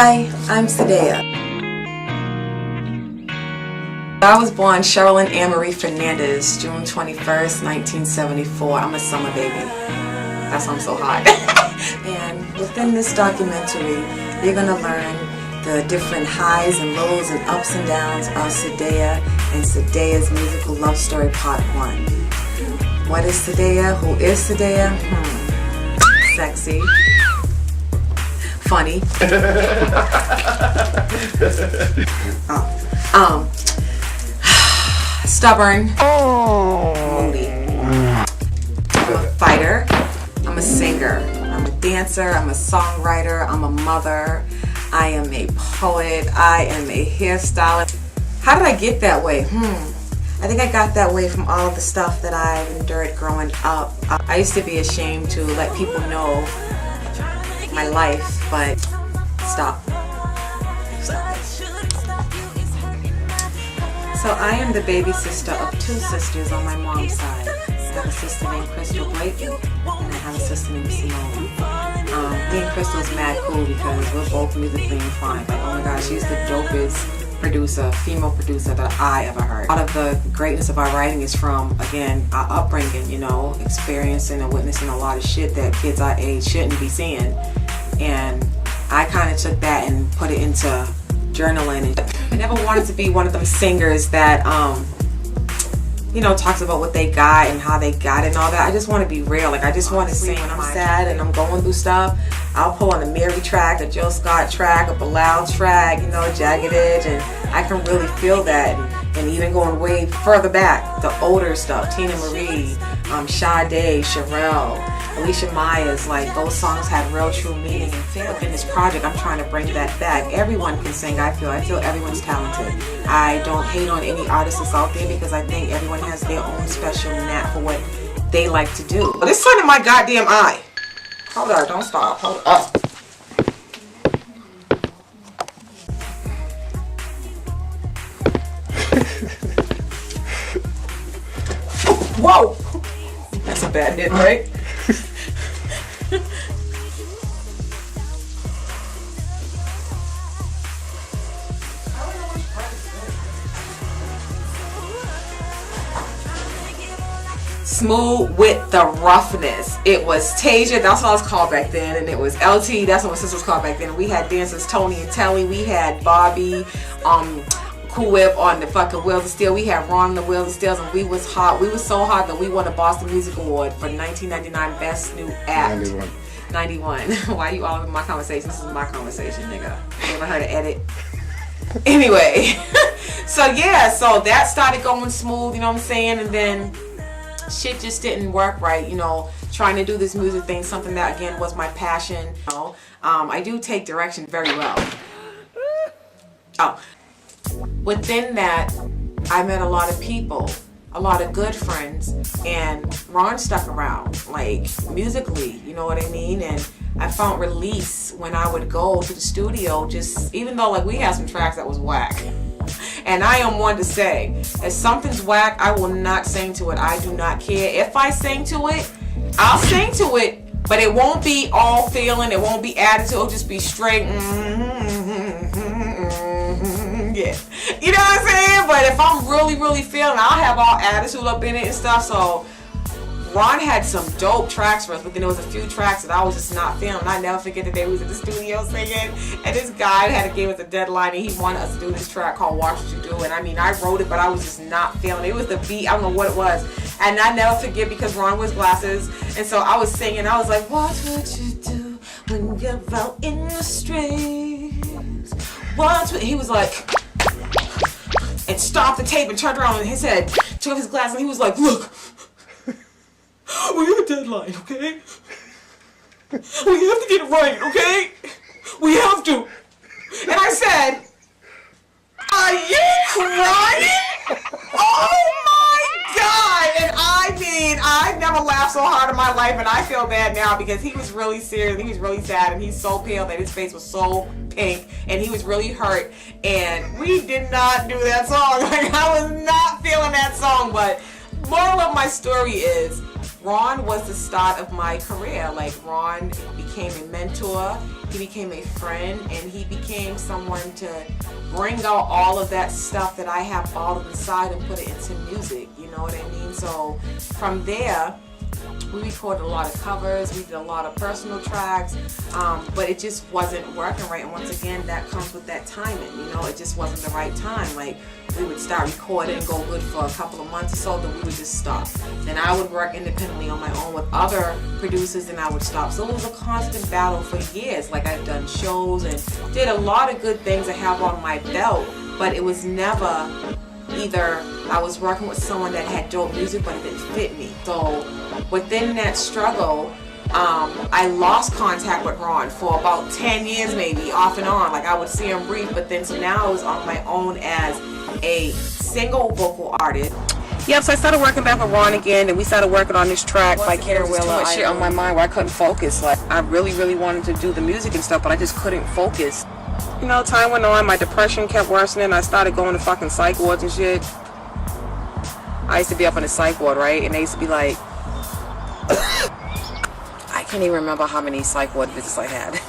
Hi, I'm SahDaya. I was born Sherilyn Anne-Marie Fernandez, June 21st, 1974. I'm a summer baby. That's why I'm so hot. And within this documentary, you're going to learn the different highs and lows and ups and downs of SahDaya and SahDaya's musical love story part 1. What is SahDaya? Who is SahDaya? Sexy. Funny. Stubborn. Moody. I'm a fighter. I'm a singer. I'm a dancer. I'm a songwriter. I'm a mother. I am a poet. I am a hairstylist. How did I get that way? I think I got that way from all of the stuff that I endured growing up. I used to be ashamed to let people know my life, but stop it. So I am the baby sister of 2 sisters on my mom's side. I have a sister named Crystal Blake, and I have a sister named Simone. Me and Crystal is mad cool because we're both musically inclined. Like, oh my gosh, she's the dopest producer, female producer that I ever heard. A lot of the greatness of our writing is from, again, our upbringing, you know, experiencing and witnessing a lot of shit that kids our age shouldn't be seeing. And I kind of took that and put it into journaling. And I never wanted to be one of them singers that, you know, talks about what they got and how they got it and all that. I just want to be real. Like, I just want to sing when I'm sad and I'm going through stuff. I'll pull on a Mary track, a Jill Scott track, a Bilal track, you know, Jagged Edge, and I can really feel that. And even going way further back, the older stuff, Tina Marie, Sade, Sherelle, Alicia Myers, like those songs had real true meaning and feel. In this project, I'm trying to bring that back. Everyone can sing, I feel everyone's talented. I don't hate on any artist that's out there because I think everyone has their own special knack for what they like to do. Oh, this sun in my goddamn eye. Hold on, don't stop, hold up. Whoa! That's a bad hit, right? Smooth with the roughness. It was Tasia, that's what I was called back then, and it was LT, that's what my sister was called back then. We had dancers Tony and Telly, we had Bobby, Cool Whip on the fucking Wheels of Steel. We had Ron on the Wheels of Steel, and we was hot. We was so hot that we won the Boston Music Award for 1999 Best New Act. 91. Why you all in my conversation? This is my conversation, nigga. You ever heard of edit? Anyway, so yeah, so that started going smooth, you know what I'm saying, and then shit just didn't work right, you know, trying to do this music thing, something that again was my passion. You know, I do take direction very well. Within that, I met a lot of people, a lot of good friends, and Ron stuck around, like musically, you know what I mean? And I found release when I would go to the studio, just even though like we had some tracks that was whack. And I am one to say, if something's whack, I will not sing to it. I do not care. If I sing to it, I'll sing to it, but it won't be all feeling, it won't be attitude, it'll just be straight, yeah. You know what I'm saying? But if I'm really, really feeling, I'll have all attitude up in it and stuff. So Ron had some dope tracks for us, but then there was a few tracks that I was just not feeling. I never forget the day we was at the studio singing, and this guy had to give us a deadline, and he wanted us to do this track called Watch What You Do. And I mean, I wrote it, but I was just not feeling it. It was the beat, I don't know what it was. And I never forget because Ron wears glasses, and so I was singing, I was like, watch what you do when you're out in the streets. Watch what, he was like, and stopped the tape and turned around and his head, took off his glasses, and he was like, look, we have a deadline, okay? We have to get it right, okay? We have to. And I said, are you crying? Oh my God! And I mean, I've never laughed so hard in my life, and I feel bad now because he was really serious, and he was really sad, and he's so pale that his face was so pink, and he was really hurt, and we did not do that song. Like, I was not feeling that song, but moral of my story is, Ron was the start of my career. Like, Ron became a mentor, he became a friend, and he became someone to bring out all of that stuff that I have bottled inside and put it into music, you know what I mean? So from there, we recorded a lot of covers, we did a lot of personal tracks, but it just wasn't working right. And once again, that comes with that timing, you know, it just wasn't the right time. Like, we would start recording and go good for a couple of months or so, then we would just stop. Then I would work independently on my own with other producers, and I would stop. So it was a constant battle for years. Like, I've done shows and did a lot of good things I have on my belt, but it was never either I was working with someone that had dope music, but it didn't fit me. So within that struggle, I lost contact with Ron for about 10 years maybe, off and on. Like, I would see him brief, but then so now I was on my own as a single vocal artist. Yep, so I started working back with Ron again, and we started working on this track by Karen Wheeler. Too much shit on my mind where I couldn't focus. Like, I really wanted to do the music and stuff, but I just couldn't focus. You know, time went on, my depression kept worsening. I started going to fucking psych wards and shit. I used to be up in the psych ward, right? And they used to be like, I can't even remember how many psych ward visits I had.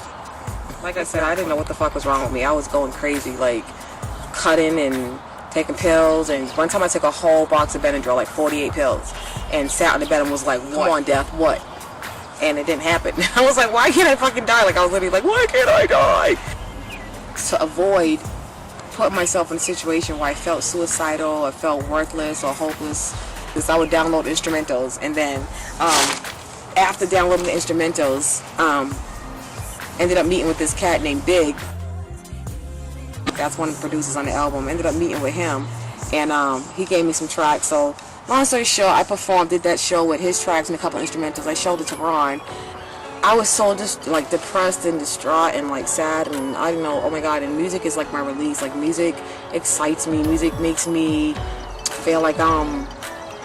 Like I said, I didn't know what the fuck was wrong with me. I was going crazy, like cutting and taking pills. And one time I took a whole box of Benadryl, like 48 pills, and sat on the bed and was like, come on, death, what? And it didn't happen. I was like, why can't I fucking die? Like, I was literally like, why can't I die? To avoid putting myself in a situation where I felt suicidal or felt worthless or hopeless, because I would download instrumentals, and then after downloading the instrumentals, ended up meeting with this cat named Big. That's one of the producers on the album. Ended up meeting with him, and he gave me some tracks. So long story short, I did that show with his tracks and a couple instrumentals. I showed it to Ron. I was so just like depressed and distraught and like sad, and I don't know, oh my god. And music is like my release. Like, music excites me. Music makes me feel like I'm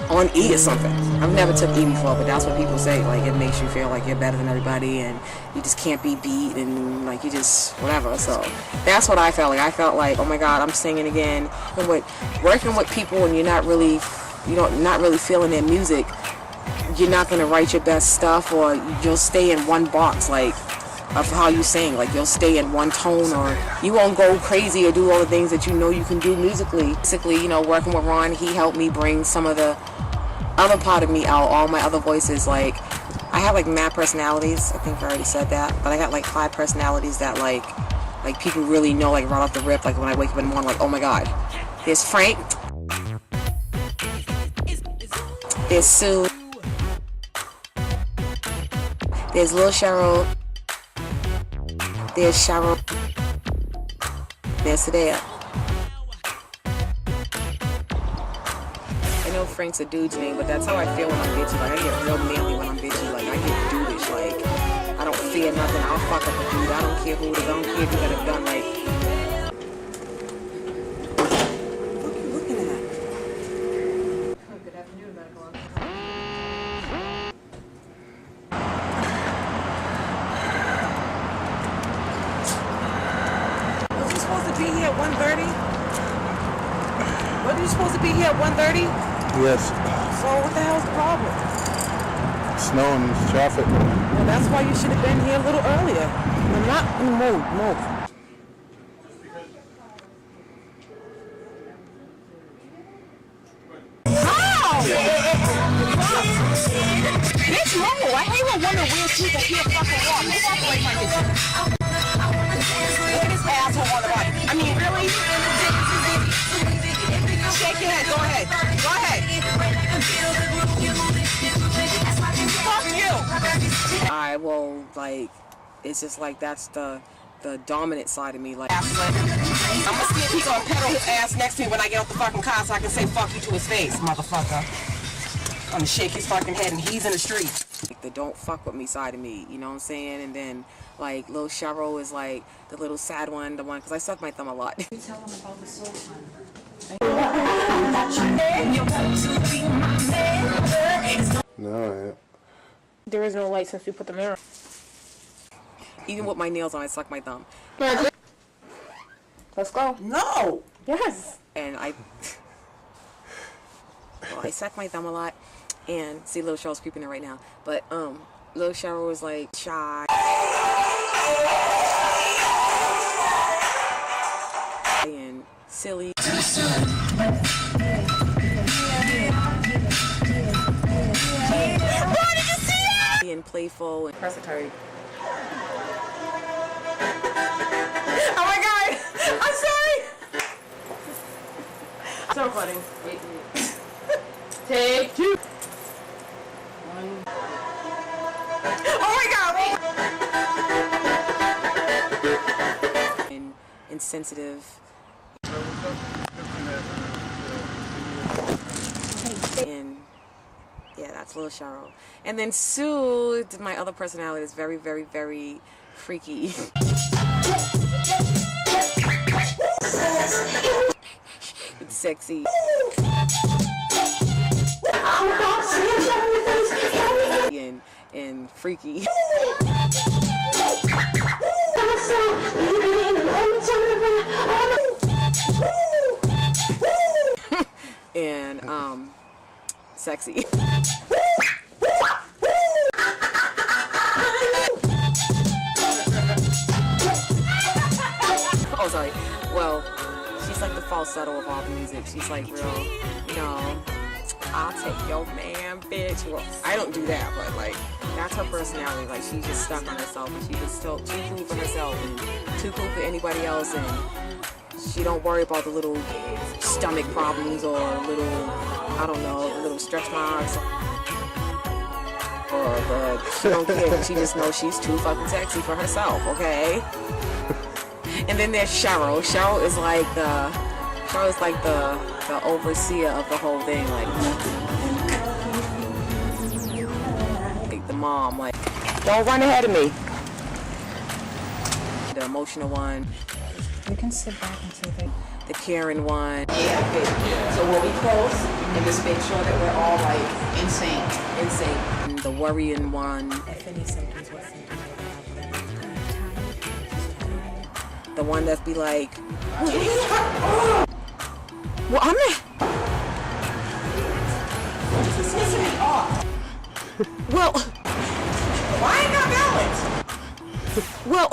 on E or something. I've never took E before, but that's what people say. Like, it makes you feel like you're better than everybody, and you just can't be beat, and like you just whatever. So that's what I felt like. I felt like, oh my god, I'm singing again. And working with people and you're not really feeling their music, you're not going to write your best stuff, or you'll stay in one box, like, of how you sing. Like, you'll stay in one tone, or you won't go crazy or do all the things that you know you can do musically. Basically, you know, working with Ron, he helped me bring some of the other part of me out, all my other voices. Like, I have like mad personalities. I think I already said that, but I got like 5 personalities that like people really know, like right off the rip. Like, when I wake up in the morning, like, oh my god, there's Frank, there's Sue, there's Lil Cheryl, there's Cheryl, there's SahDaya. I know Frank's a dude's name, but that's how I feel when I'm bitchy. Like, I get real manly when I'm bitchy. Like, I get dudish. Like, I don't fear nothing. I'll fuck up a dude. I don't care who it is. I don't care if you got a gun. Like, what are you looking at? Good afternoon, medical officer. Was you supposed to be here at 1:30? Wasn't you supposed to be here at 1:30? Yes. So what the hell's the problem? Snow and traffic. Well, that's why you should have been here a little earlier. I'm not in the mood. Move. Bitch, move! I hate when women weird people can't fucking walk. Move off the way, my bitch. Look at this asshole on the body. I mean, really? Shake your head. Go ahead. Go ahead. Fuck you. I will, like, it's just like that's the dominant side of me. Like, I'm gonna see if he's gonna pedal his ass next to me when I get off the fucking car so I can say fuck you to his face, motherfucker. I'm gonna shake his fucking head and he's in the street. Like, the don't fuck with me side of me, you know what I'm saying? And then, like, Lil Cheryl is like the little sad one, the one, because I suck my thumb a lot. You tell them about the soul fun. No, there is no light since we put the mirror. Even with my nails on, I suck my thumb. Let's go. No! Yes. And I suck my thumb a lot. And see, little Cheryl's creeping in right now. But little Cheryl was like shy and silly and playful and pressatory. Oh my god! I'm sorry! So funny. Wait. Take 2. 1. Oh my god! Wait. And insensitive. And yeah, that's little Cheryl. And then Sue, my other personality, is very, very, very freaky. It's sexy. And freaky. And sexy. Oh, sorry. Well, she's like the falsetto of all the music. She's like real, you know, I'll take your man, bitch. Well, I don't do that, but like, that's her personality. Like, she's just stuck on herself, and she's just still too cool for herself and too cool for anybody else, and she don't worry about the little stomach problems or little, I don't know, little stretch marks. But she don't care. She just knows she's too fucking sexy for herself, okay? And then there's Cheryl. Cheryl is like the overseer of the whole thing, like the mom, like, don't run ahead of me. The emotional one. You can sit back and say that. The caring one. Yeah, okay. So we'll be close and just make sure that we're all like in sync. And the worrying one. If any symptoms, what symptoms? The one that's be like, well, I'm not. Well, why ain't got balance? Well,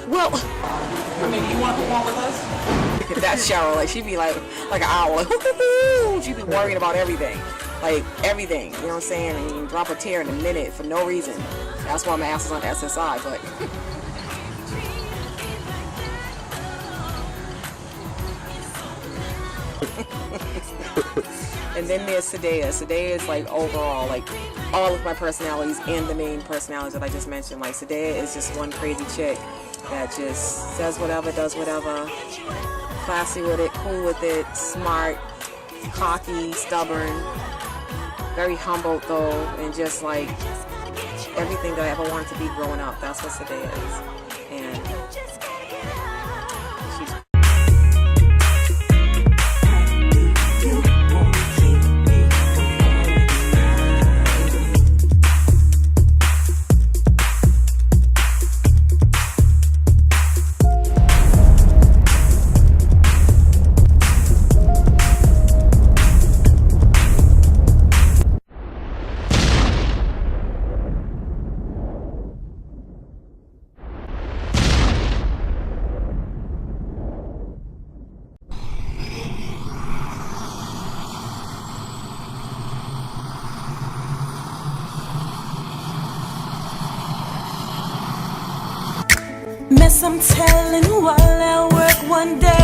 well, I mean, you want to perform with us? That's Cheryl. Like, she'd be like an owl. Like, she'd be worrying about everything. Like, everything. You know what I'm saying? And you drop a tear in a minute for no reason. That's why my ass is on SSI, but... And then there's SahDaya. SahDaya is like overall, like all of my personalities and the main personalities that I just mentioned. Like, SahDaya is just one crazy chick that just says whatever, does whatever, classy with it, cool with it, smart, cocky, stubborn, very humble though, and just like everything that I ever wanted to be growing up. That's what SahDaya is. And she's mess I'm telling while I work one day.